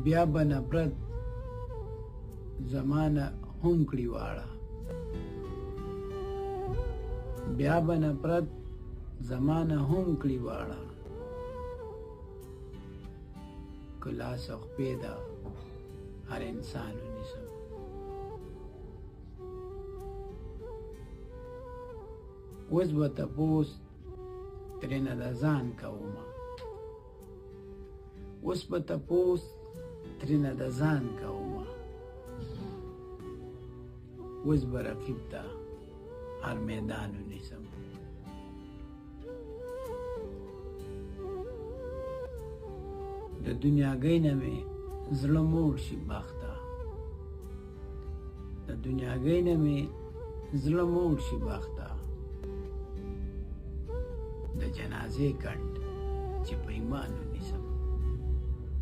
بیا به نفرت زمانه هم کړي واړه، بیا به نفرت زمانه هم کړي واړه، که لاس او خپې د هر انسان ونیسم. اوس به تپوس ترېنه د ځان کومه، اوس به تپوس ترېنه د ځان کومه، اوس به رقیب ته هر میدان ونیسم. د دنیاګۍ نه مې زړه موړ شي بخته، د دنیاګۍ نه مې زړه موړ شي بخته، د جنازې کټ چې په ایمان ونیسم.